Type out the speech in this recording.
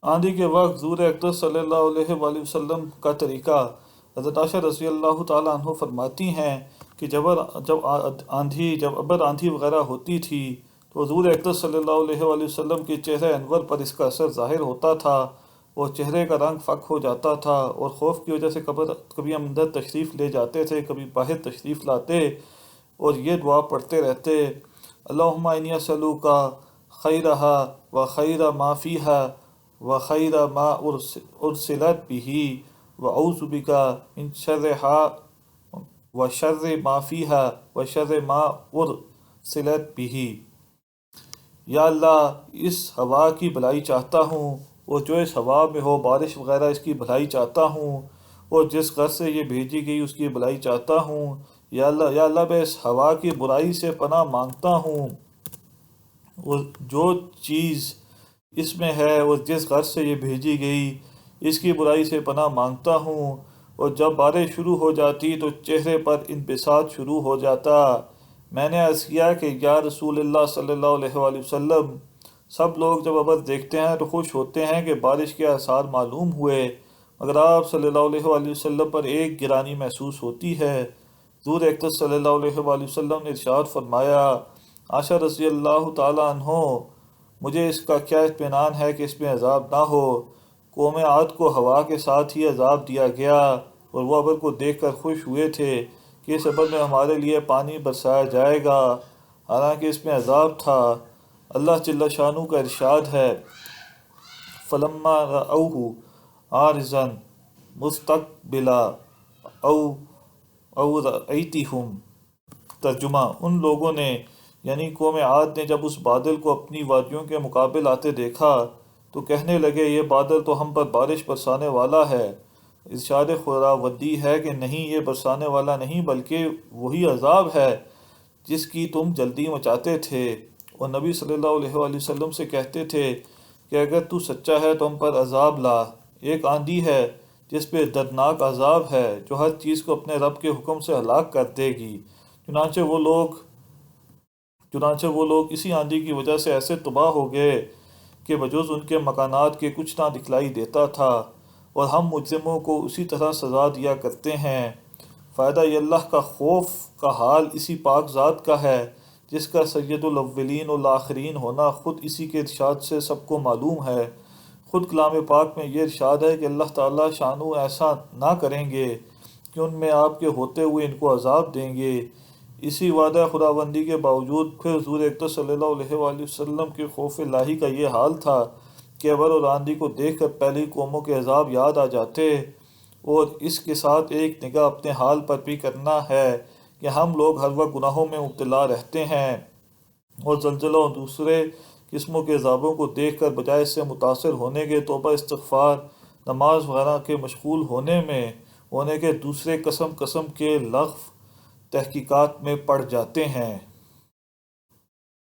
آندھی کے وقت حضور اقدس صلی اللہ علیہ وآلہ وسلم کا طریقہ۔ حضرت عائشہ رضی اللہ تعالیٰ عنہ فرماتی ہیں کہ جب ابر آندھی وغیرہ ہوتی تھی تو حضور اقدس صلی اللہ علیہ وآلہ وسلم کے چہرے انور پر اس کا اثر ظاہر ہوتا تھا، اور چہرے کا رنگ فک ہو جاتا تھا، اور خوف کی وجہ سے کبھی ہم اندر تشریف لے جاتے تھے، کبھی باہر تشریف لاتے، اور یہ دعا پڑھتے رہتے: اللہم انی اسألوک خیرہا و خیر ما فیہا و خیر ما ارسلت بھی و اعوذ بک من شرہا و شر ما فیہا و شر ما ارسلت بھی۔ یا اللہ، اس ہوا کی بھلائی چاہتا ہوں، اور جو اس ہوا میں ہو، بارش وغیرہ، اس کی بھلائی چاہتا ہوں، اور جس غرض سے یہ بھیجی گئی اس کی بھلائی چاہتا ہوں۔ یا اللہ میں اس ہوا کی برائی سے پناہ مانگتا ہوں، اور جو چیز اس میں ہے اور جس غرض سے یہ بھیجی گئی اس کی برائی سے پناہ مانگتا ہوں۔ اور جب بارش شروع ہو جاتی تو چہرے پر انبساط شروع ہو جاتا۔ میں نے عرض کیا کہ یا رسول اللہ صلی اللہ علیہ وآلہ وسلم، سب لوگ جب ابر دیکھتے ہیں تو خوش ہوتے ہیں کہ بارش کے آثار معلوم ہوئے، مگر آپ صلی اللہ علیہ وآلہ وسلم پر ایک گرانی محسوس ہوتی ہے۔ حضور اقدس صلی اللہ علیہ وآلہ وسلم نے ارشاد فرمایا: عائشہ رضی اللہ تعالیٰ عنہ، مجھے اس کا کیا اطمینان ہے کہ اس میں عذاب نہ ہو۔ قوم عاد کو ہوا کے ساتھ ہی عذاب دیا گیا، اور وہ ابر کو دیکھ کر خوش ہوئے تھے کہ اس ابر میں ہمارے لیے پانی برسایا جائے گا، حالانکہ اس میں عذاب تھا۔ اللہ جل شانہ کا ارشاد ہے: فلما رأوہ عارضا مستقبلا أوديتهم۔ ترجمہ: ان لوگوں نے یعنی قوم عاد نے جب اس بادل کو اپنی وادیوں کے مقابل آتے دیکھا تو کہنے لگے یہ بادل تو ہم پر بارش برسانے والا ہے۔ ارشاد خداوندی ہے کہ نہیں، یہ برسانے والا نہیں بلکہ وہی عذاب ہے جس کی تم جلدی مچاتے تھے، اور نبی صلی اللہ علیہ وآلہ وسلم سے کہتے تھے کہ اگر تو سچا ہے تو ہم پر عذاب لا۔ ایک آندھی ہے جس پہ دردناک عذاب ہے جو ہر چیز کو اپنے رب کے حکم سے ہلاک کر دے گی۔ چنانچہ وہ لوگ اسی آندھی کی وجہ سے ایسے تباہ ہو گئے کہ بجز ان کے مکانات کے کچھ نہ دکھلائی دیتا تھا، اور ہم مجرموں کو اسی طرح سزا دیا کرتے ہیں۔ فائدہ یہ اللہ کا خوف کا حال اسی پاک ذات کا ہے جس کا سید الاولین والآخرین ہونا خود اسی کے ارشاد سے سب کو معلوم ہے۔ خود کلام پاک میں یہ ارشاد ہے کہ اللہ تعالیٰ شانو ایسا نہ کریں گے کہ ان میں آپ کے ہوتے ہوئے ان کو عذاب دیں گے۔ اسی وعدہ خداوندی کے باوجود پھر حضور اقدس صلی اللہ علیہ وآلہ وسلم کے خوف الہی کا یہ حال تھا کہ ابر اور آندھی کو دیکھ کر پہلی قوموں کے عذاب یاد آ جاتے، اور اس کے ساتھ ایک نگاہ اپنے حال پر بھی کرنا ہے کہ ہم لوگ ہر وقت گناہوں میں مبتلا رہتے ہیں، اور زلزلوں اور دوسرے قسموں کے عذابوں کو دیکھ کر بجائے اس سے متاثر ہونے کے توبہ استغفار، نماز وغیرہ کے مشغول ہونے کے دوسرے قسم کے لغو تحقیقات میں پڑ جاتے ہیں۔